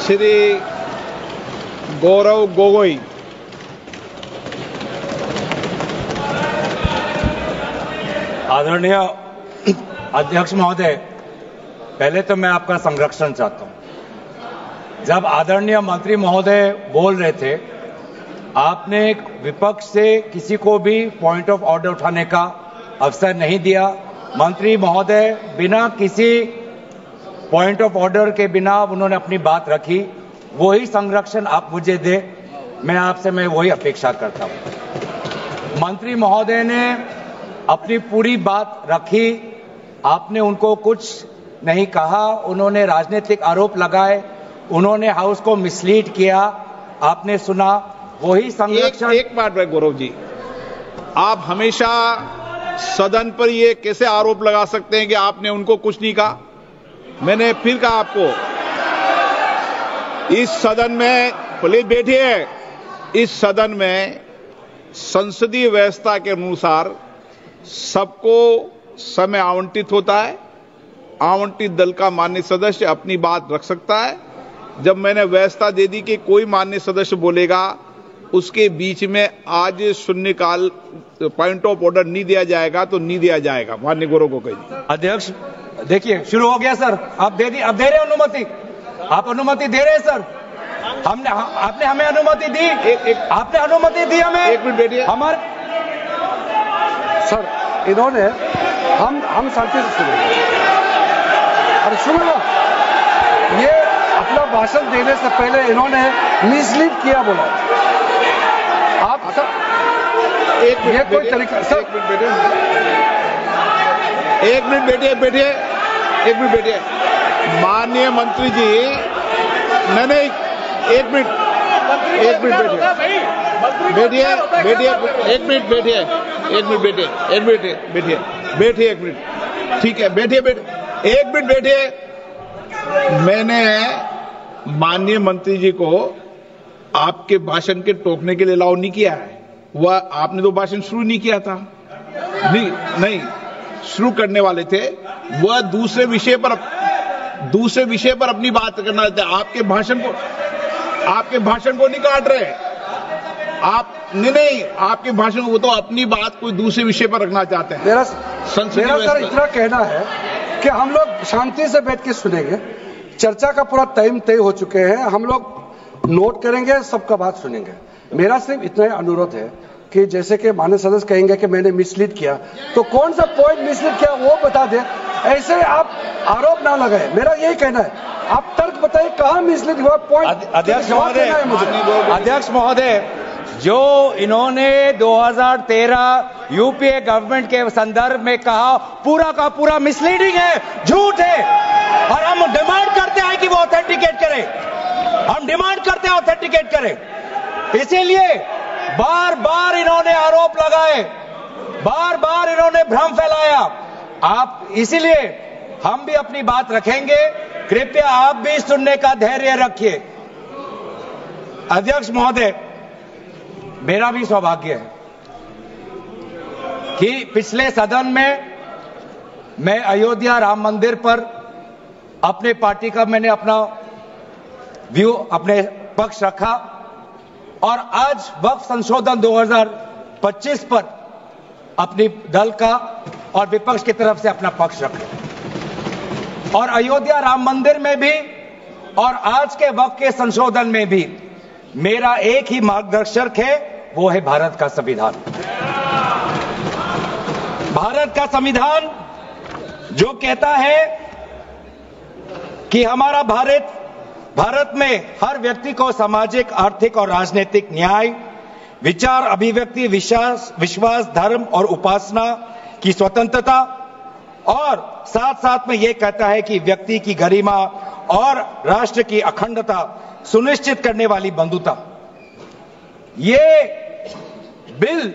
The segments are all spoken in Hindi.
श्री गौरव गोगोई। आदरणीय अध्यक्ष महोदय, पहले तो मैं आपका संरक्षण चाहता हूं। जब आदरणीय मंत्री महोदय बोल रहे थे, आपने विपक्ष से किसी को भी पॉइंट ऑफ ऑर्डर उठाने का अवसर नहीं दिया। मंत्री महोदय बिना किसी पॉइंट ऑफ ऑर्डर के बिना उन्होंने अपनी बात रखी। वही संरक्षण आप मुझे दे, मैं वही अपेक्षा करता हूं। मंत्री महोदय ने अपनी पूरी बात रखी, आपने उनको कुछ नहीं कहा। उन्होंने राजनीतिक आरोप लगाए, उन्होंने हाउस को मिसलीड किया, आपने सुना। वही संरक्षण। एक बात है गौरव जी, आप हमेशा सदन पर ये कैसे आरोप लगा सकते हैं कि आपने उनको कुछ नहीं कहा? मैंने फिर कहा आपको, इस सदन में, प्लीज बैठिए, इस सदन में संसदीय व्यवस्था के अनुसार सबको समय आवंटित होता है। आवंटित दल का माननीय सदस्य अपनी बात रख सकता है। जब मैंने व्यवस्था दे दी कि कोई माननीय सदस्य बोलेगा, उसके बीच में आज शून्यकाल पॉइंट ऑफ ऑर्डर नहीं दिया जाएगा तो नहीं दिया जाएगा। माननीय गौरव गोगोई। अध्यक्ष देखिए, शुरू हो गया सर। आप दे रहे अनुमति, आप अनुमति दे रहे हैं सर। आपने हमें अनुमति दी, आपने अनुमति दी हमें। एक मिनट बैठिए। हमारे सर, इन्होंने हम शांति से सुनेंगे। अरे सुनो ना, ये अपना भाषण देने से पहले इन्होंने मिसलीड किया बोला। आप सर, ये कोई तरीका? सर एक मिनट बैठिए। माननीय मंत्री जी, नहीं, एक मिनट बैठिए। ठीक है, बैठिए। एक मिनट बैठिए। मैंने माननीय मंत्री जी को आपके भाषण के टोकने के लिए अलाउ नहीं किया है। वह आपने तो भाषण शुरू नहीं किया था। नहीं शुरू करने वाले थे, वह दूसरे विषय पर अपनी बात करना चाहते। आपके भाषण को नहीं काट रहे आप। नहीं, आपके भाषण को, वो तो अपनी बात कोई दूसरे विषय पर रखना चाहते हैं। मेरा सर इतना कहना है कि हम लोग शांति से बैठ के सुनेंगे। चर्चा का पूरा टाइम तय हो चुके हैं, हम लोग नोट करेंगे, सबका बात सुनेंगे। मेरा सिर्फ इतना ही अनुरोध है कि जैसे कि माननीय सदस्य कहेंगे कि मैंने मिसलीड किया, तो कौन सा पॉइंट मिसलीड किया वो बता दे। ऐसे आप आरोप ना लगाए, मेरा यही कहना है। आप तर्क बताइए कहां मिसलीड हुआ पॉइंट। अध्यक्ष महोदय, जो इन्होंने 2013 यूपीए गवर्नमेंट के संदर्भ में कहा, पूरा का पूरा मिसलीडिंग है, झूठ है। और हम डिमांड करते हैं कि वो ऑथेंटिकेट करें। इसीलिए बार बार इन्होंने आरोप लगाए, बार बार इन्होंने भ्रम फैलाया। आप इसीलिए हम भी अपनी बात रखेंगे, कृपया आप भी सुनने का धैर्य रखिए। अध्यक्ष महोदय, मेरा भी सौभाग्य है कि पिछले सदन में मैं अयोध्या राम मंदिर पर अपने पार्टी का मैंने अपना व्यू, अपने पक्ष रखा, और आज वक्फ संशोधन 2025 पर अपनी दल का और विपक्ष की तरफ से अपना पक्ष रखा। और अयोध्या राम मंदिर में भी और आज के वक्फ के संशोधन में भी मेरा एक ही मार्गदर्शक है, वो है भारत का संविधान। भारत का संविधान जो कहता है कि हमारा भारत में हर व्यक्ति को सामाजिक, आर्थिक और राजनीतिक न्याय, विचार, अभिव्यक्ति, विश्वास, धर्म और उपासना की स्वतंत्रता, और साथ साथ में यह कहता है कि व्यक्ति की गरिमा और राष्ट्र की अखंडता सुनिश्चित करने वाली बंधुता। ये बिल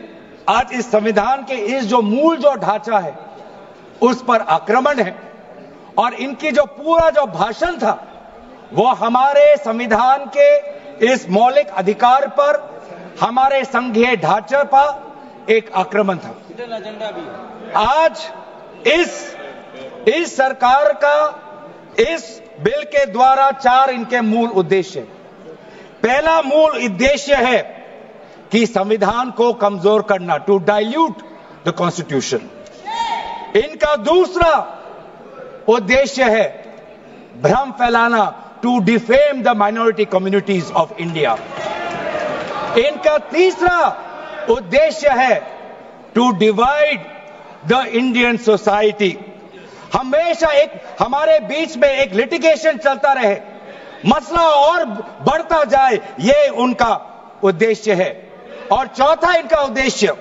आज इस संविधान के इस जो मूल जो ढांचा है उस पर आक्रमण है, और इनकी जो पूरा जो भाषण था वो हमारे संविधान के इस मौलिक अधिकार पर, हमारे संघीय ढांचे पर एक आक्रमण था। आज इस सरकार का इस बिल के द्वारा 4 इनके मूल उद्देश्य। पहला मूल उद्देश्य है कि संविधान को कमजोर करना, टू डाइल्यूट द कॉन्स्टिट्यूशन। इनका दूसरा उद्देश्य है भ्रम फैलाना, to defame the minority communities of India. इनका तीसरा उद्देश्य है to divide the Indian society. हमेशा एक हमारे बीच में एक लिटिगेशन चलता रहे, मसला और बढ़ता जाए, ये उनका उद्देश्य है। और चौथा इनका उद्देश्य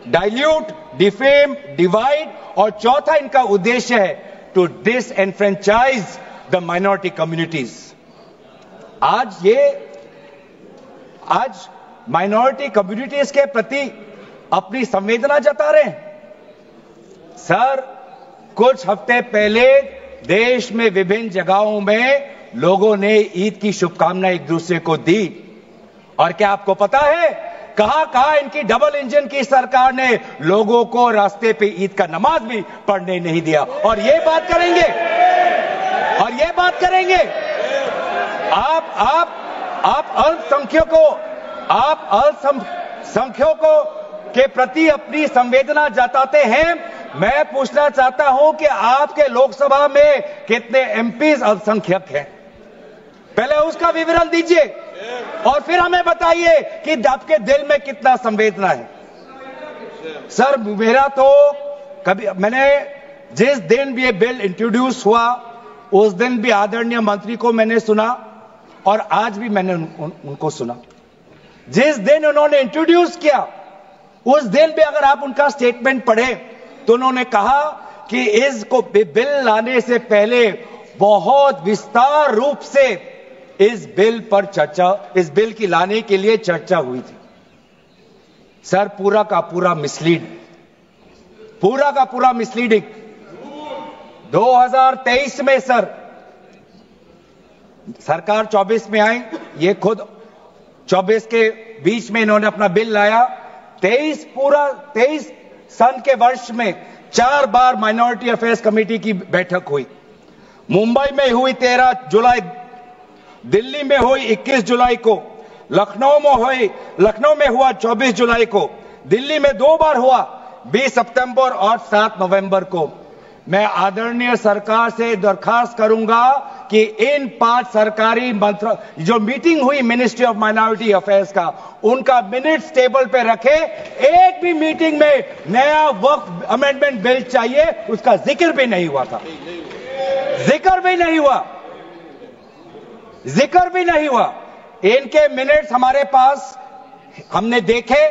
डाइल्यूट, डिफेम, डिवाइड, और चौथा इनका उद्देश्य है to disenfranchise the minority communities. आज माइनॉरिटी कम्युनिटीज के प्रति अपनी संवेदना जता रहे हैं। सर, कुछ हफ्ते पहले देश में विभिन्न जगहों में लोगों ने ईद की शुभकामनाएं एक दूसरे को दी, और क्या आपको पता है कहां इनकी डबल इंजन की सरकार ने लोगों को रास्ते पे ईद का नमाज भी पढ़ने नहीं दिया। और ये बात करेंगे आप अल्पसंख्यकों के प्रति अपनी संवेदना जताते हैं। मैं पूछना चाहता हूं कि आपके लोकसभा में कितने एमपीज अल्पसंख्यक हैं? पहले उसका विवरण दीजिए और फिर हमें बताइए कि आपके दिल में कितना संवेदना है। सर, मेरा तो मैंने जिस दिन भी ये बिल इंट्रोड्यूस हुआ उस दिन भी आदरणीय मंत्री को मैंने सुना और आज भी मैंने उनको सुना। जिस दिन उन्होंने इंट्रोड्यूस किया उस दिन भी अगर आप उनका स्टेटमेंट पढ़े तो उन्होंने कहा कि इसको बिल लाने से पहले बहुत विस्तार रूप से इस बिल की लाने के लिए चर्चा हुई थी। सर, पूरा का पूरा मिसलीडिंग। 2023 में सर सरकार 24 में आई, ये खुद 24 के बीच में इन्होंने अपना बिल लाया। 23 सन के वर्ष में 4 बार माइनॉरिटी अफेयर्स कमेटी की बैठक हुई। मुंबई में हुई 13 जुलाई, दिल्ली में हुई 21 जुलाई को, लखनऊ में हुआ 24 जुलाई को, दिल्ली में 2 बार हुआ 20 सितंबर और 7 नवंबर को। मैं आदरणीय सरकार से दरखास्त करूंगा कि इन 5 सरकारी जो मीटिंग हुई मिनिस्ट्री ऑफ माइनॉरिटी अफेयर्स का, उनका मिनट्स टेबल पे रखे। एक भी मीटिंग में नया वक्फ अमेंडमेंट बिल चाहिए उसका जिक्र भी नहीं हुआ था। जिक्र भी नहीं हुआ। इनके मिनट्स हमारे पास, हमने देखे।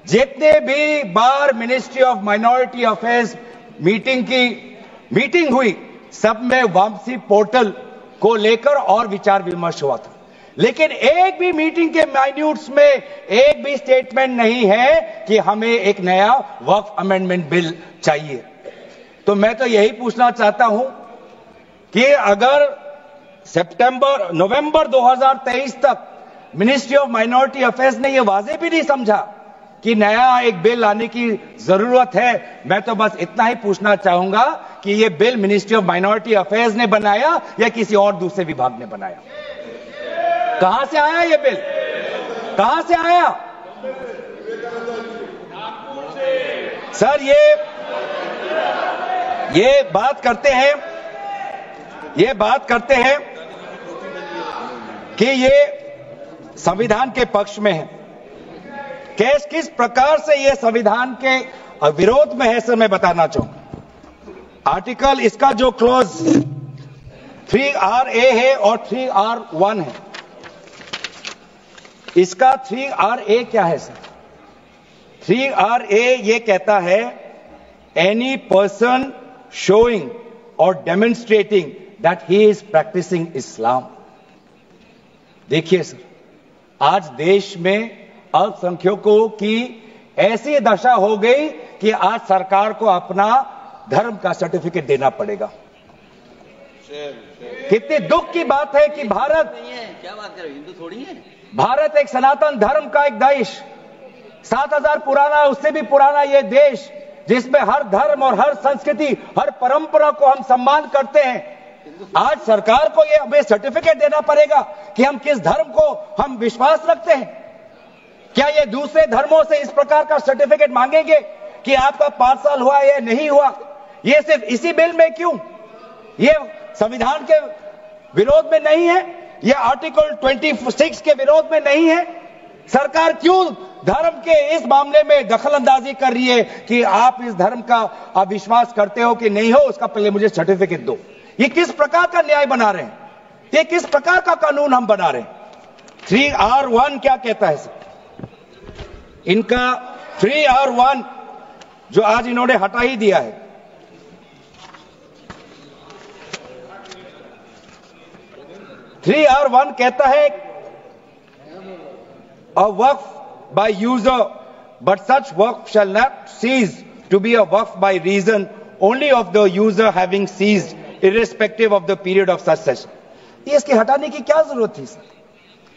जितने भी बार ministry of minority affairs meeting हुई, सब में वापसी पोर्टल को लेकर और विचार विमर्श हुआ था, लेकिन एक भी मीटिंग के माइन्यूट्स में एक भी स्टेटमेंट नहीं है कि हमें एक नया वक्फ अमेंडमेंट बिल चाहिए। तो मैं तो यही पूछना चाहता हूं कि अगर नवंबर 2023 तक मिनिस्ट्री ऑफ माइनॉरिटी अफेयर्स ने यह वाजे भी नहीं समझा कि नया एक बिल लाने की जरूरत है, मैं तो बस इतना ही पूछना चाहूंगा कि यह bill ministry of minority affairs ने बनाया या किसी और दूसरे विभाग ने बनाया? कहां से आया यह बिल? कहां से आया? सर, ये बात करते हैं कि ये संविधान के पक्ष में है। किस प्रकार से ये संविधान के विरोध में है, सर मैं बताना चाहूंगा। आर्टिकल, इसका जो क्लॉज 3RA है और 3R1 है। इसका 3RA क्या है सर? 3RA ये कहता है एनी पर्सन शोइंग और demonstrating that he is practising Islam. देखिए सर, आज देश में अल्पसंख्यकों की ऐसी दशा हो गई कि आज सरकार को अपना धर्म का सर्टिफिकेट देना पड़ेगा। कितने दुख की बात है कि भारत नहीं है, क्या बात कर रहे हो, हिंदू थोड़ी है। भारत एक सनातन धर्म का एक देश, 7000 पुराना, उससे भी पुराना ये देश, जिसमें हर धर्म और हर संस्कृति, हर परंपरा को हम सम्मान करते हैं। आज सरकार को ये हमें सर्टिफिकेट देना पड़ेगा कि हम किस धर्म को हम विश्वास रखते हैं। क्या ये दूसरे धर्मों से इस प्रकार का सर्टिफिकेट मांगेंगे कि आपका 5 साल हुआ या नहीं हुआ? ये सिर्फ इसी बिल में क्यों? ये संविधान के विरोध में नहीं है? ये आर्टिकल 26 के विरोध में नहीं है? सरकार क्यों धर्म के इस मामले में दखलंदाजी कर रही है कि आप इस धर्म का आप विश्वास करते हो कि नहीं हो, उसका पहले मुझे सर्टिफिकेट दो? ये किस प्रकार का न्याय बना रहे हैं? ये किस प्रकार का कानून हम बना रहे हैं? 3R1 क्या कहता है सर? इनका 3R1 जो आज इन्होंने हटा ही दिया है, (3R1) कहता है a waqf by user, but such waqf shall not cease to be a waqf by reason only of the user having ceased, irrespective of the period of such cession. ये इसके हटाने की क्या जरूरत थी सर?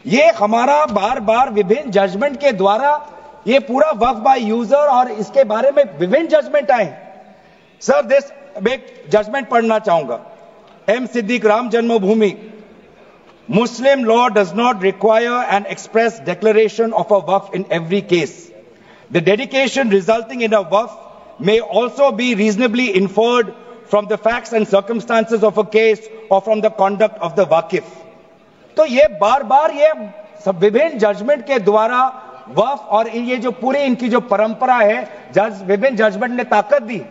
ये हमारा बार बार विभिन्न जजमेंट के द्वारा ये पूरा वक्फ बाय यूजर और इसके बारे में विभिन्न जजमेंट आए सर। दिस एक जजमेंट पढ़ना चाहूंगा। M. Siddiq, Ram Janmabhoomi, Muslim law does not require an express declaration of a waqf in every case. The dedication resulting in a waqf may also be reasonably inferred from the facts and circumstances of a case or from the conduct of the waqif. तो ये बार बार ये सब विभिन्न जजमेंट के द्वारा वक्फ और ये जो पूरी इनकी जो परंपरा है, विभिन्न जजमेंट ने ताकत दी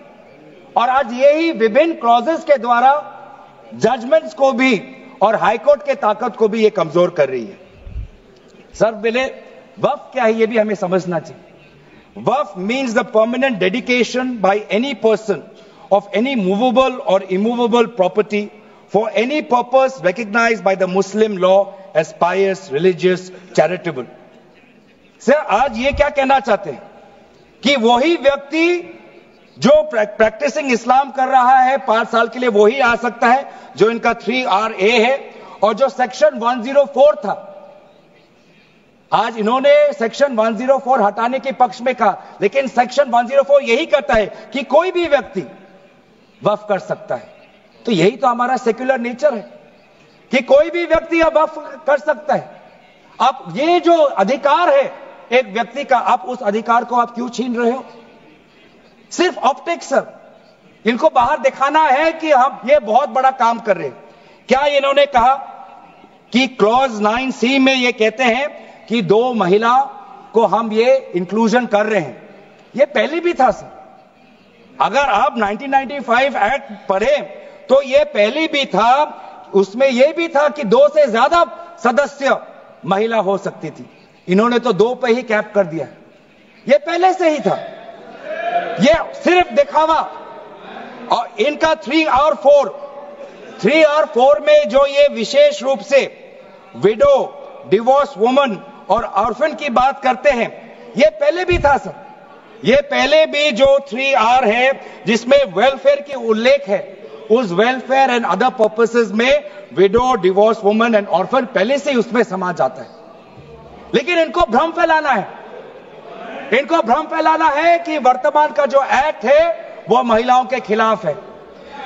और आज यही विभिन्न क्लॉजेस के द्वारा जजमेंट्स को भी और हाईकोर्ट के ताकत को भी ये कमजोर कर रही है। सर पहले वक्फ क्या है ये भी हमें समझना चाहिए। वक्फ means the permanent dedication by any person of any movable or immovable property for any purpose recognized by the Muslim law as pious, religious, charitable. Sir आज ये क्या कहना चाहते हैं कि वही व्यक्ति जो प्रैक्टिसिंग इस्लाम कर रहा है 5 साल के लिए वही आ सकता है जो इनका 3RA है, और जो सेक्शन 104 था, आज इन्होंने सेक्शन 104 हटाने के पक्ष में कहा, लेकिन सेक्शन 104 यही कहता है कि कोई भी व्यक्ति वक्फ कर सकता है। तो यही तो हमारा सेक्युलर नेचर है कि कोई भी व्यक्ति अब वक्फ कर सकता है। अब ये जो अधिकार है एक व्यक्ति का, आप उस अधिकार को आप क्यों छीन रहे हो? सिर्फ ऑप्टिक्स सर, इनको बाहर दिखाना है कि हम ये बहुत बड़ा काम कर रहे हैं। क्या इन्होंने कहा कि क्लॉज 9C में ये कहते हैं कि 2 महिला को हम ये इंक्लूजन कर रहे हैं? ये पहले भी था सर। अगर आप 1995 एक्ट पढ़े तो ये पहले भी था, उसमें यह भी था कि 2 से ज्यादा सदस्य महिला हो सकती थी। इन्होंने तो 2 पे ही कैप कर दिया। ये पहले से ही था, ये सिर्फ दिखावा। और इनका 3R4 में जो ये विशेष रूप से विडो, डिवोर्स वुमन और ऑर्फन की बात करते हैं, ये पहले भी था सर। ये पहले भी जो 3R है जिसमें वेलफेयर की उल्लेख है, उस वेलफेयर एंड अदर पर्पसेस में window, divorce woman and orphan पहले से ही उसमें समा जाता है। लेकिन इनको भ्रम फैलाना है, इनको भ्रम फैलाना है कि वर्तमान का जो एक्ट है वो महिलाओं के खिलाफ है।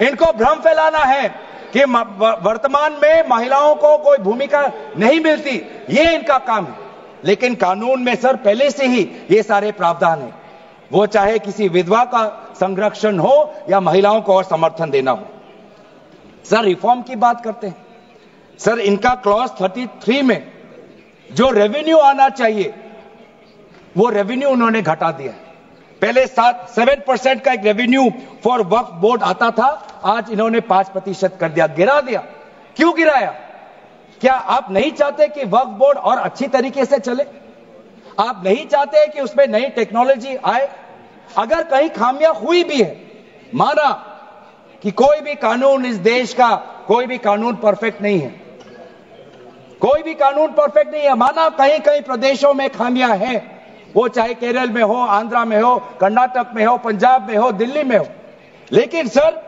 इनको भ्रम फैलाना है कि वर्तमान में महिलाओं को कोई भूमिका नहीं मिलती, ये इनका काम है। लेकिन कानून में सर पहले से ही ये सारे प्रावधान है, वो चाहे किसी विधवा का संरक्षण हो या महिलाओं को और समर्थन देना हो। सर रिफॉर्म की बात करते हैं सर, इनका क्लॉज 33 में जो रेवेन्यू आना चाहिए वो रेवेन्यू उन्होंने घटा दिया। पहले 7% का एक रेवेन्यू फॉर वक्फ बोर्ड आता था, आज इन्होंने 5% कर दिया, गिरा दिया। क्यों गिराया? क्या आप नहीं चाहते कि वक्फ बोर्ड और अच्छी तरीके से चले? आप नहीं चाहते कि उसमें नई टेक्नोलॉजी आए? अगर कहीं खामियां हुई भी है, माना कि कोई भी कानून इस देश का, कोई भी कानून परफेक्ट नहीं है, कोई भी कानून परफेक्ट नहीं है, माना कहीं कहीं प्रदेशों में खामियां हैं, वो चाहे केरल में हो, आंध्रा में हो, कर्नाटक में हो, पंजाब में हो, दिल्ली में हो, लेकिन सर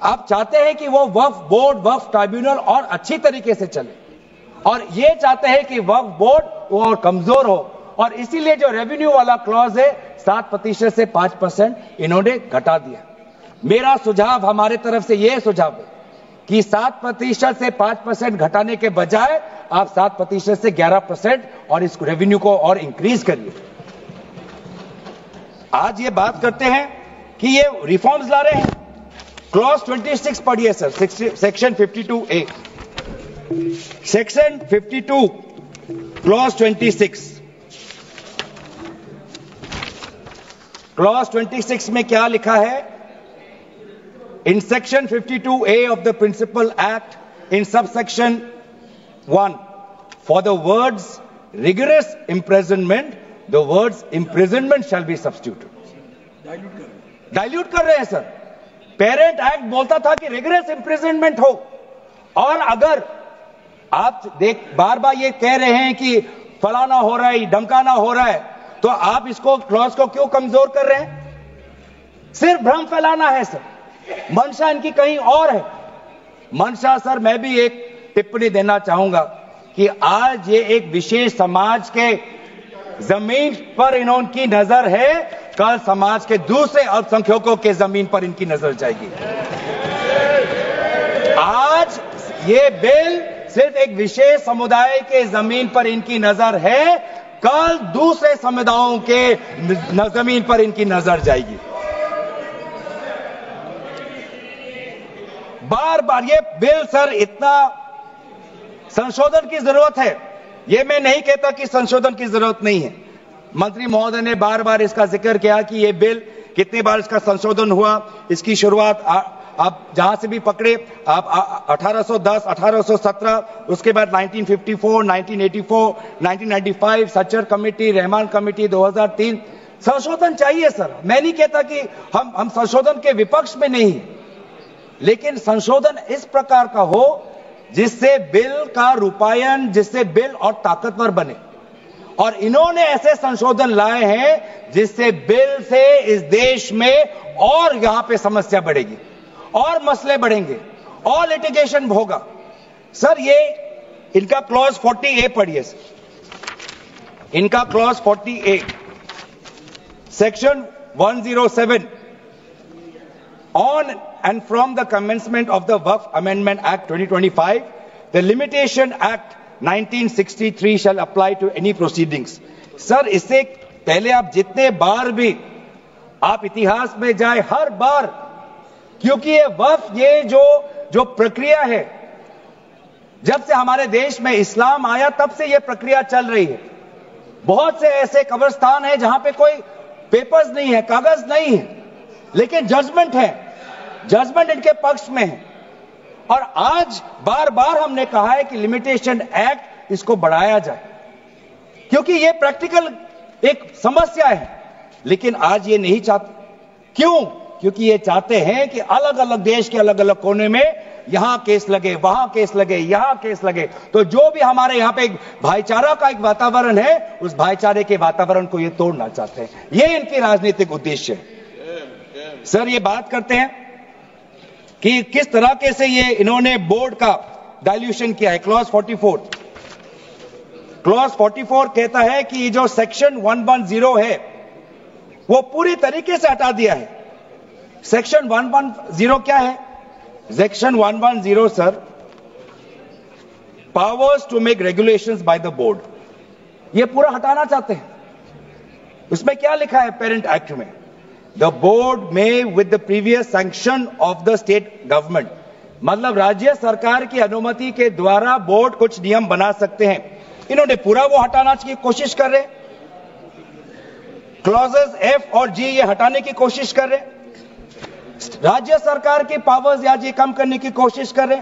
आप चाहते हैं कि वो वक्फ बोर्ड, वक्फ ट्राइब्यूनल और अच्छी तरीके से चले, और ये चाहते हैं कि वक्फ बोर्ड वो और कमजोर हो, और इसीलिए जो रेवेन्यू वाला क्लॉज है 7% से 5% इन्होंने घटा दिया। मेरा सुझाव, हमारे तरफ से यह सुझाव है कि 7% से 5% घटाने के बजाय आप 7% से 11% और इस रेवेन्यू को और इंक्रीज करिए। आज ये बात करते हैं कि ये रिफॉर्म्स ला रहे हैं। क्लॉज 26 पढ़िए sir, section 52A, section 52 clause 26। Clause 26 में क्या लिखा है? In section 52A of the Principal Act, in subsection 1, for the words rigorous imprisonment, the words imprisonment shall be substituted. Dilute कर रहे हैं सर। पेरेंट एक्ट बोलता था कि रिगरस imprisonment हो, और अगर आप बार बार ये कह रहे हैं कि फलाना हो रहा है, धमकाना हो रहा है, तो आप इसको क्लॉज को क्यों कमजोर कर रहे हैं? सिर्फ भ्रम फैलाना है सर। मंशा इनकी कहीं और है। मंशा सर, मैं भी एक टिप्पणी देना चाहूंगा कि आज ये एक विशेष समाज के जमीन पर इनकी नजर है, कल समाज के दूसरे अल्पसंख्यकों के जमीन पर इनकी नजर जाएगी। आज ये बिल सिर्फ एक विशेष समुदाय के जमीन पर इनकी नजर है, कल दूसरे समुदायों के जमीन पर इनकी नजर जाएगी। बार बार ये बिल सर, इतना संशोधन की जरूरत है। ये मैं नहीं कहता कि संशोधन की जरूरत नहीं है। मंत्री महोदय ने बार बार इसका जिक्र किया कि ये बिल कितनी बार इसका संशोधन हुआ। इसकी शुरुआत आप जहां से भी पकड़े, आप 1810, 1817, उसके बाद 1954, 1984, 1995, सच्चर कमेटी, रहमान कमेटी 2003। संशोधन चाहिए सर। मैं नहीं कहता कि हम संशोधन के विपक्ष में नहीं, लेकिन संशोधन इस प्रकार का हो जिससे बिल का रूपायन, जिससे बिल और ताकतवर बने। और इन्होंने ऐसे संशोधन लाए हैं जिससे बिल से इस देश में और यहां पे समस्या बढ़ेगी, और मसले बढ़ेंगे, और लिटिगेशन होगा। सर ये इनका क्लॉज 40A पढ़िए सर। इनका clause 40A, section 107, on and from the commencement of the Waqf Amendment Act 2025, the Limitation Act 1963 shall apply to any proceedings. Sir, इससे पहले आप जितने बार भी आप इतिहास में जाए, हर बार, क्योंकि ये वक्फ, ये जो प्रक्रिया है, जब से हमारे देश में इस्लाम आया तब से ये प्रक्रिया चल रही है। बहुत से ऐसे कब्रिस्तान हैं जहां पे कोई पेपर्स नहीं है, कागज नहीं है, लेकिन जजमेंट है, जजमेंट इनके पक्ष में है। और आज बार बार हमने कहा है कि लिमिटेशन एक्ट इसको बढ़ाया जाए, क्योंकि ये प्रैक्टिकल एक समस्या है। लेकिन आज ये नहीं चाहते। क्यों? क्योंकि ये चाहते हैं कि अलग अलग देश के अलग अलग कोने में यहां केस लगे, वहां केस लगे, यहां केस लगे। तो जो भी हमारे यहां पे एक भाईचारा का एक वातावरण है, उस भाईचारे के वातावरण को ये तोड़ना चाहते हैं। ये इनकी राजनीतिक उद्देश्य है। सर ये बात करते हैं कि किस तरह से ये इन्होंने बोर्ड का डाइल्यूशन किया है। क्लॉज 44, क्लॉज 44 कहता है कि ये जो सेक्शन 110 है वो पूरी तरीके से हटा दिया है। सेक्शन 110 क्या है? Section 110 sir, powers to make regulations by the board, ये पूरा हटाना चाहते हैं। उसमें क्या लिखा है पेरेंट एक्ट में? The board may with the previous sanction of the state government, मतलब राज्य सरकार की अनुमति के द्वारा बोर्ड कुछ नियम बना सकते हैं। इन्होंने पूरा वो हटाने की कोशिश कर रहे। क्लॉजेस F और G ये हटाने की कोशिश कर रहे। राज्य सरकार की पावर्स या जी कम करने की कोशिश कर रहे।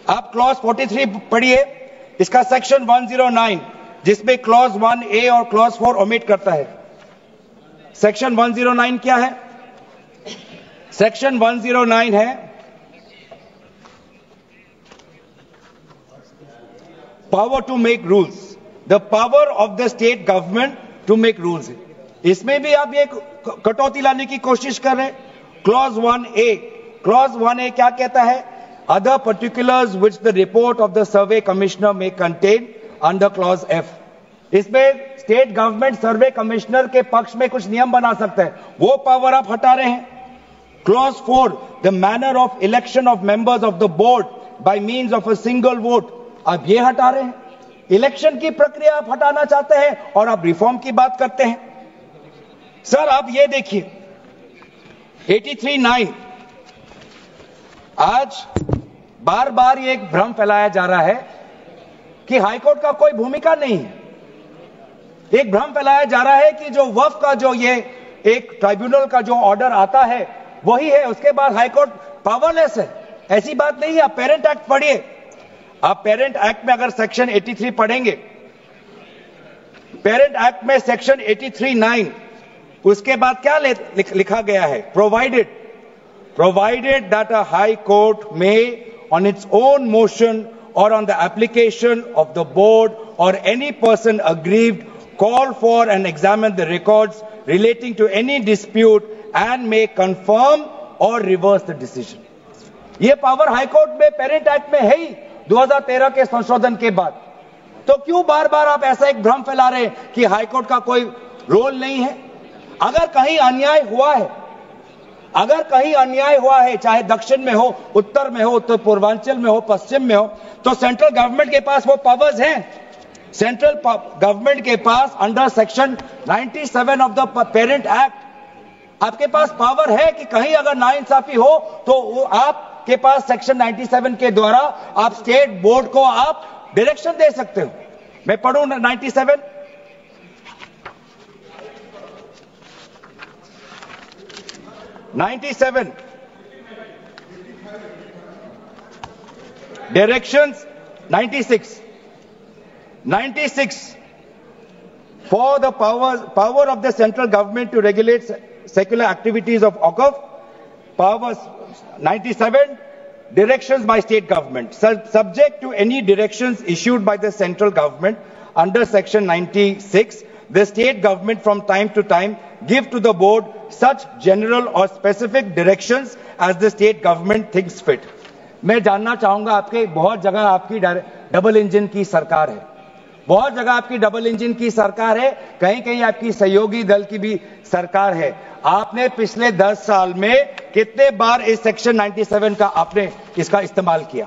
आप क्लॉज 43 पढ़िए, इसका सेक्शन 109, जिसमें क्लॉज 1A और क्लॉज 4 ओमिट करता है। सेक्शन 109 क्या है? सेक्शन 109 है power to make rules, the power of the state government to make rules. इसमें भी आप ये कटौती लाने की कोशिश कर रहे हैं। क्लॉज 1A, क्लॉज 1A क्या कहता है? Other particulars which the report of the survey commissioner में कंटेन अंडर क्लॉज F। इसमें स्टेट गवर्नमेंट सर्वे कमिश्नर के पक्ष में कुछ नियम बना सकता है, वो पावर आप हटा रहे हैं। Clause 4, the manner of election of members of the board by means of a single vote, आप ये हटा रहे हैं। इलेक्शन की प्रक्रिया आप हटाना चाहते हैं और आप रिफॉर्म की बात करते हैं। सर आप ये देखिए 83(9), आज बार बार ये एक भ्रम फैलाया जा रहा है कि हाईकोर्ट का कोई भूमिका नहीं है। एक भ्रम फैलाया जा रहा है कि जो वक्फ का जो ये एक ट्राइब्यूनल का जो ऑर्डर आता है वही है, उसके बाद हाईकोर्ट पावरलेस है। ऐसी बात नहीं है। आप पेरेंट एक्ट पढ़िए। आप पेरेंट एक्ट में अगर सेक्शन 83 पढ़ेंगे, पेरेंट एक्ट में सेक्शन 83(9), उसके बाद क्या लिखा गया है? Provided that a high court में on its own motion or on the application of the board or any person aggrieved call for and examine the records relating to any dispute and may confirm or reverse the decision. ये पावर हाई कोर्ट में पेरेंट एक्ट में है ही 2013 के संशोधन के बाद। तो क्यों बार बार आप ऐसा एक भ्रम फैला रहे हैं कि हाई कोर्ट का कोई रोल नहीं है? अगर कहीं अन्याय हुआ है, अगर कहीं अन्याय हुआ है, चाहे दक्षिण में हो, उत्तर में हो, उत्तर पूर्वांचल में हो, पश्चिम में हो, तो सेंट्रल गवर्नमेंट के पास वो पावर्स हैं। सेंट्रल गवर्नमेंट के पास under section 97 of the parent act आपके पास पावर है कि कहीं अगर नाइंसाफी हो तो आपके पास सेक्शन 97 के द्वारा आप स्टेट बोर्ड को आप डायरेक्शन दे सकते हो। मैं पढ़ूं 97। Directions 96 for the power of the central government to regulate secular activities of OCF, powers 97 directions by state government subject to any directions issued by the central government under section 96. The state government from time to time give to the board such general or specific directions as the state government thinks fit. मैं जानना चाहूंगा, आपके बहुत जगह आपकी डबल इंजन की सरकार है, बहुत जगह आपकी डबल इंजन की सरकार है, कहीं कहीं आपकी सहयोगी दल की भी सरकार है। आपने पिछले 10 साल में कितने बार इस सेक्शन 97 का आपने इसका इस्तेमाल किया?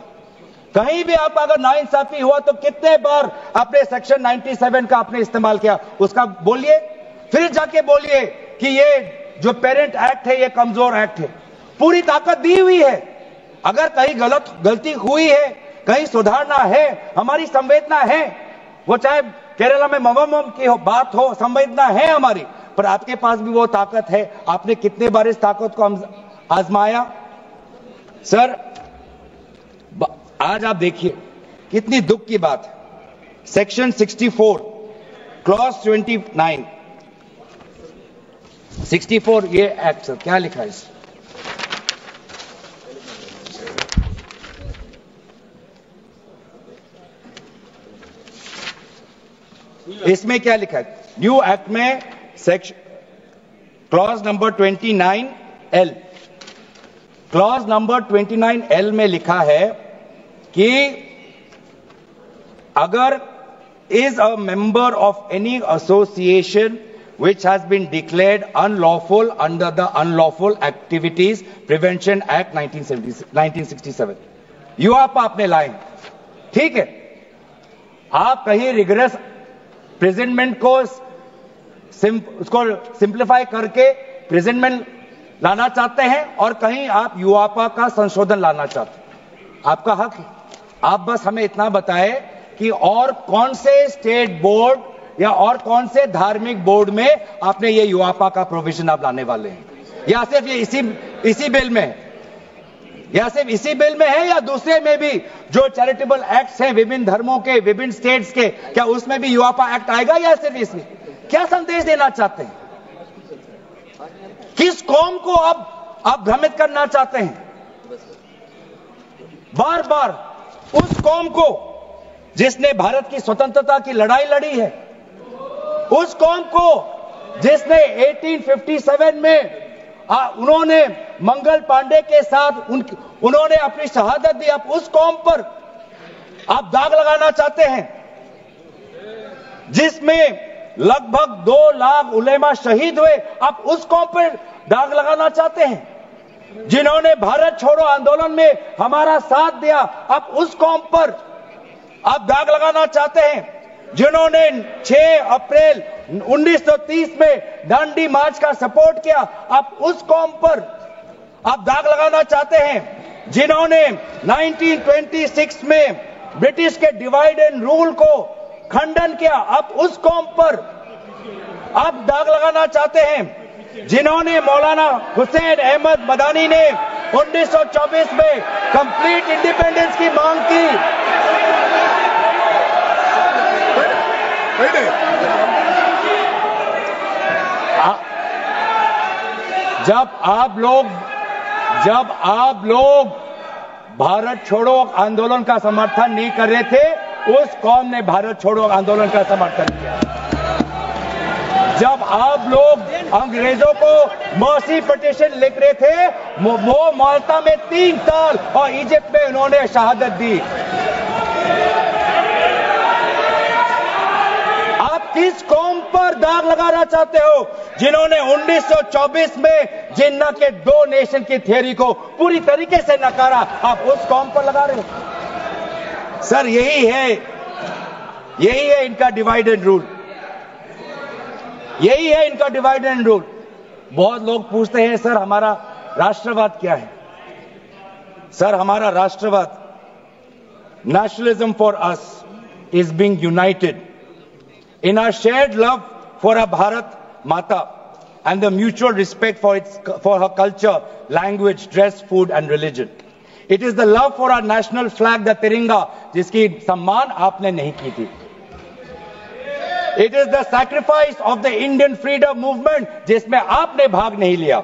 कहीं भी आप अगर नाइंसाफी हुआ तो कितने बार आपने सेक्शन 97 का आपने इस्तेमाल किया? उसका बोलिए, फिर जाके बोलिए कि ये जो पेरेंट एक्ट है ये कमजोर एक्ट है। पूरी ताकत दी हुई है। अगर कहीं गलती हुई है, कहीं सुधारना है, हमारी संवेदना है, वो चाहे केरला में मवम की बात हो, संवेदना है हमारी, पर आपके पास भी वो ताकत है। आपने कितने बार इस ताकत को आजमाया? सर आज आप देखिए कितनी दुख की बात है। सेक्शन 64 क्लॉज 29 64 ये एक्ट सर क्या लिखा है? इसमें क्या लिखा है? न्यू एक्ट में section clause number 29L, clause number 29L में लिखा है कि अगर is a member of any association which has been declared unlawful under the Unlawful Activities Prevention Act 1967, यूआपा आपने लाए, ठीक है। आप कहीं रिग्रेस प्रेजेंटमेंट को उसको सिंप्लीफाई करके प्रेजेंटमेंट लाना चाहते हैं और कहीं आप यूआपा का संशोधन लाना चाहते हैं, आपका हक है। आप बस हमें इतना बताएं कि और कौन से स्टेट बोर्ड या और कौन से धार्मिक बोर्ड में आपने ये यूआपा का प्रोविजन आप लाने वाले हैं, या सिर्फ ये इसी बिल में है, या सिर्फ इसी बिल में है, या दूसरे में भी जो चैरिटेबल एक्ट्स हैं विभिन्न धर्मों के, विभिन्न स्टेट्स के, क्या उसमें भी यूआपा एक्ट आएगा या सिर्फ इसमें? क्या संदेश देना चाहते हैं? किस कौम को आप भ्रमित करना चाहते हैं? बार बार उस कौम को जिसने भारत की स्वतंत्रता की लड़ाई लड़ी है, उस कौम को जिसने 1857 में उन्होंने मंगल पांडे के साथ उन्होंने अपनी शहादत दी, आप उस कौम पर आप दाग लगाना चाहते हैं जिसमें लगभग 2 लाख उलेमा शहीद हुए, आप उस कौम पर दाग लगाना चाहते हैं। जिन्होंने भारत छोड़ो आंदोलन में हमारा साथ दिया, अब उस कौम पर आप दाग लगाना चाहते हैं। जिन्होंने 6 अप्रैल 1930 में दांडी मार्च का सपोर्ट किया, अब उस कौम पर आप दाग लगाना चाहते हैं। जिन्होंने 1926 में ब्रिटिश के डिवाइड एंड रूल को खंडन किया, अब उस कौम पर आप दाग लगाना चाहते हैं। जिन्होंने मौलाना हुसैन अहमद मदानी ने 1924 में कंप्लीट इंडिपेंडेंस की मांग की, जब आप लोग भारत छोड़ो आंदोलन का समर्थन नहीं कर रहे थे, उस कौम ने भारत छोड़ो आंदोलन का समर्थन किया। जब आप लोग अंग्रेजों को मर्सी पिटीशन लिख रहे थे, वो माल्टा में 3 साल और इजिप्ट में उन्होंने शहादत दी। आप किस कौम पर दाग लगाना चाहते हो? जिन्होंने 1924 में जिन्ना के 2 नेशन की थियरी को पूरी तरीके से नकारा, आप उस कौम पर लगा रहे हो। सर यही है इनका डिवाइड एंड रूल, यही है इनका डिवाइड एंड रूल। बहुत लोग पूछते हैं सर हमारा राष्ट्रवाद क्या है? सर हमारा राष्ट्रवाद, nationalism for us is being United in our shared love for our Bharat Mata and the mutual respect for her culture, language, dress, food and religion. It is the love for our national flag, the Tiringa, जिसकी सम्मान आपने नहीं की थी. It is the sacrifice of the Indian freedom movement, जिसमें आपने भाग नहीं लिया.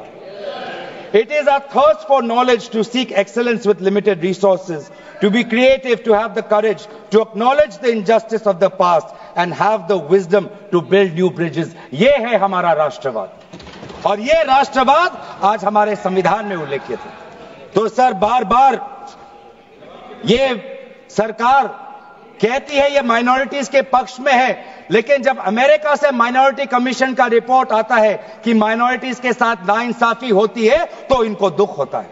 It is our thirst for knowledge, to seek excellence with limited resources, to be creative, to have the courage, to acknowledge the injustice of the past and have the wisdom to build new bridges. ये है हमारा राष्ट्रवाद, और ये राष्ट्रवाद आज हमारे संविधान में उल्लेखित है. तो सर बार बार ये सरकार कहती है ये माइनॉरिटीज के पक्ष में है, लेकिन जब अमेरिका से माइनॉरिटी कमीशन का रिपोर्ट आता है कि माइनॉरिटीज के साथ नाइंसाफी होती है तो इनको दुख होता है.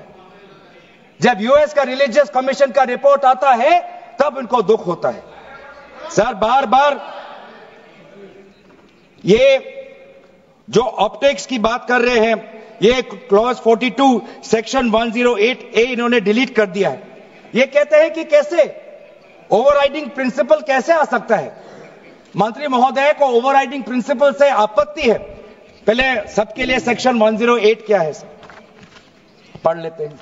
जब यूएस का रिलीजियस कमीशन का रिपोर्ट आता है तब इनको दुख होता है. सर बार बार ये जो ऑप्टिक्स की बात कर रहे हैं, ये क्लॉज 42 सेक्शन 108A इन्होंने डिलीट कर दिया है. ये कहते हैं कि कैसे ओवरराइडिंग प्रिंसिपल कैसे आ सकता है. मंत्री महोदय को ओवरराइडिंग प्रिंसिपल से आपत्ति है. पहले सबके लिए सेक्शन 108 क्या है सर पढ़ लेते हैं.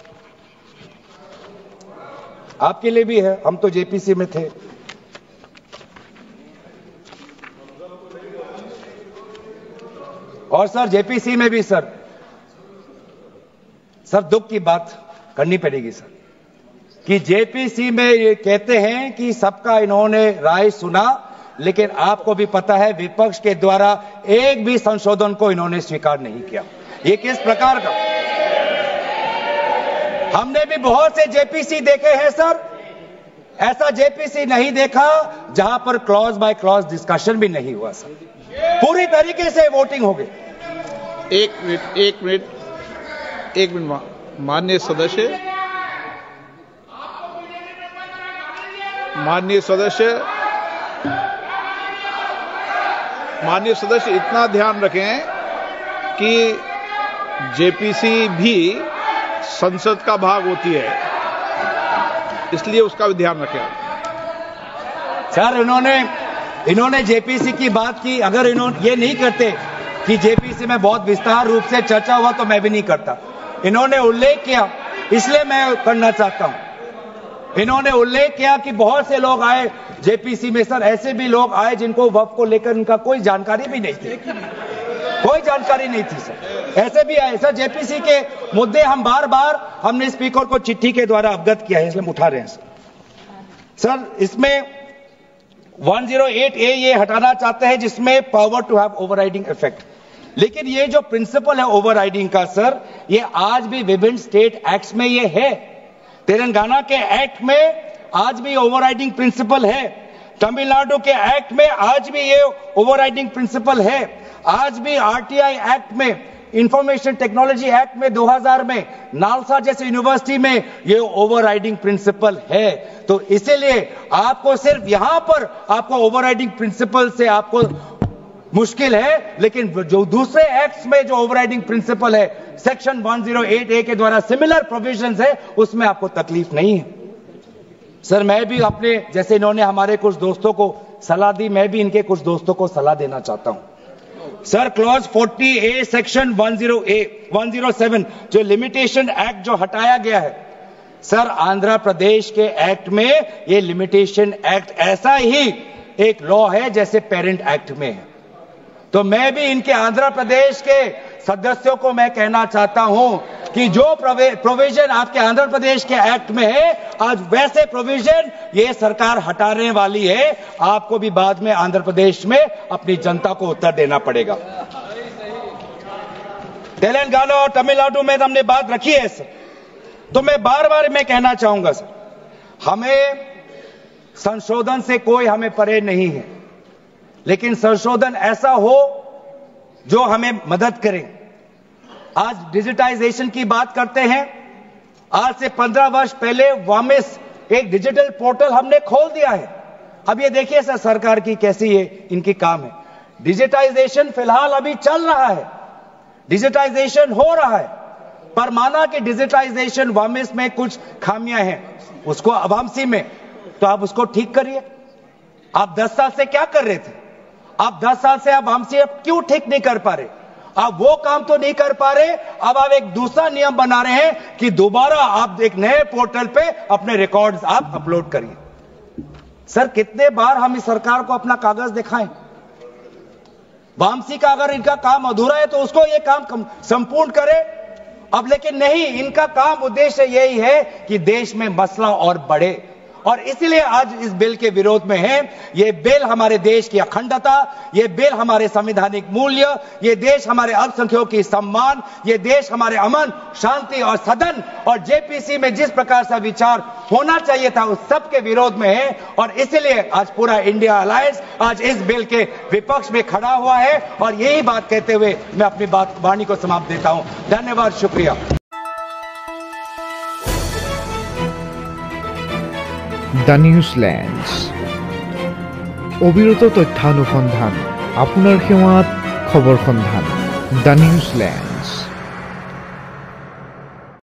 आपके लिए भी है, हम तो जेपीसी में थे. और सर जेपीसी में भी सर दुख की बात करनी पड़ेगी सर कि जेपीसी में ये कहते हैं कि सबका इन्होंने राय सुना, लेकिन आपको भी पता है विपक्ष के द्वारा एक भी संशोधन को इन्होंने स्वीकार नहीं किया. ये किस प्रकार का? हमने भी बहुत से जेपीसी देखे हैं सर, ऐसा जेपीसी नहीं देखा जहां पर क्लॉज बाय क्लॉज डिस्कशन भी नहीं हुआ सर. पूरी तरीके से वोटिंग हो गई. एक मिनट माननीय सदस्य इतना ध्यान रखें कि जेपीसी भी संसद का भाग होती है, इसलिए उसका भी ध्यान रखें. सर इन्होंने जेपीसी की बात की. अगर इन्होंने ये नहीं करते कि जेपीसी में बहुत विस्तार रूप से चर्चा हुआ तो मैं भी नहीं करता. इन्होंने उल्लेख किया, इसलिए मैं करना चाहता हूं. इन्होंने उल्लेख किया कि बहुत से लोग आए जेपीसी में. सर ऐसे भी लोग आए जिनको वक्फ को लेकर उनका कोई जानकारी भी नहीं थी, कोई जानकारी नहीं थी सर. ऐसे भी आए सर. जेपीसी के मुद्दे हम बार बार हमने स्पीकर को चिट्ठी के द्वारा अवगत किया है, इसलिए हम उठा रहे हैं सर. इसमें 108A ये हटाना चाहते हैं जिसमें power to have overriding effect. लेकिन ये जो प्रिंसिपल है ओवरराइडिंग का सर, ये आज भी विभिन्न स्टेट एक्ट्स में ये है. तेलंगाना के एक्ट में आज भी ओवरराइडिंग प्रिंसिपल है. तमिलनाडु के एक्ट में आज भी ये ओवरराइडिंग प्रिंसिपल है. आज भी आरटीआई एक्ट में इंफॉर्मेशन टेक्नोलॉजी एक्ट में 2000 में नालसा जैसे यूनिवर्सिटी में ये ओवरराइडिंग प्रिंसिपल है। तो इसीलिए आपको सिर्फ यहां पर आपको ओवरराइडिंग प्रिंसिपल से आपको मुश्किल है, लेकिन जो दूसरे एक्ट्स में जो ओवरराइडिंग प्रिंसिपल है सेक्शन 108A के द्वारा सिमिलर प्रोविजंस है, उसमें आपको तकलीफ नहीं है। सर मैं भी अपने जैसे इन्होंने हमारे कुछ दोस्तों को सलाह दी, मैं भी इनके कुछ दोस्तों को सलाह देना चाहता हूं। सर क्लॉज 40A सेक्शन 107 जो लिमिटेशन एक्ट जो हटाया गया है, सर आंध्र प्रदेश के एक्ट में ये लिमिटेशन एक्ट ऐसा ही एक लॉ है जैसे पेरेंट एक्ट में है। तो मैं भी इनके आंध्र प्रदेश के सदस्यों को मैं कहना चाहता हूं कि जो प्रोविजन आपके आंध्र प्रदेश के एक्ट में है, आज वैसे प्रोविजन ये सरकार हटाने वाली है। आपको भी बाद में आंध्र प्रदेश में अपनी जनता को उत्तर देना पड़ेगा। तेलंगाना और तमिलनाडु में हमने बात रखी है सर, तो मैं बार बार मैं कहना चाहूंगा सर, हमें संशोधन से कोई हमें परे नहीं है, लेकिन संशोधन ऐसा हो जो हमें मदद करे। आज डिजिटाइजेशन की बात करते हैं। आज से 15 वर्ष पहले वामिस एक डिजिटल पोर्टल हमने खोल दिया है। अब ये देखिए सर सरकार की कैसी ये इनकी काम है। डिजिटाइजेशन फिलहाल अभी चल रहा है, डिजिटाइजेशन हो रहा है, पर माना कि डिजिटाइजेशन वामिस में कुछ खामियां हैं, उसको वामसी में, तो आप उसको ठीक करिए। आप 10 साल से क्या कर रहे थे? आप 10 साल से आप हमसे क्यों ठीक नहीं कर पा रहे? आप वो काम तो नहीं कर पा रहे, अब आप एक दूसरा नियम बना रहे हैं कि दोबारा आप एक नए पोर्टल पे अपने रिकॉर्ड्स आप अपलोड करिए। सर कितने बार हम इस सरकार को अपना कागज दिखाएं? वामसी का अगर इनका काम अधूरा है तो उसको ये काम संपूर्ण करे। अब लेकिन नहीं, इनका काम उद्देश्य यही है कि देश में मसला और बढ़े, और इसलिए आज इस बिल के विरोध में है। ये बिल हमारे देश की अखंडता, ये बिल हमारे संवैधानिक मूल्य, ये देश हमारे अल्पसंख्यकों की सम्मान, ये देश हमारे अमन शांति और सदन और जेपीसी में जिस प्रकार से विचार होना चाहिए था उस सब के विरोध में है। और इसलिए आज पूरा इंडिया अलायंस आज इस बिल के विपक्ष में खड़ा हुआ है। और यही बात कहते हुए मैं अपनी वाणी को समाप्त देता हूं। धन्यवाद, शुक्रिया। দ্য নিউজল্যান্ড অবিরত তথ্যানুসন্ধান, আপোনাৰ সেৱাত খবৰ সন্ধান। The Newsland.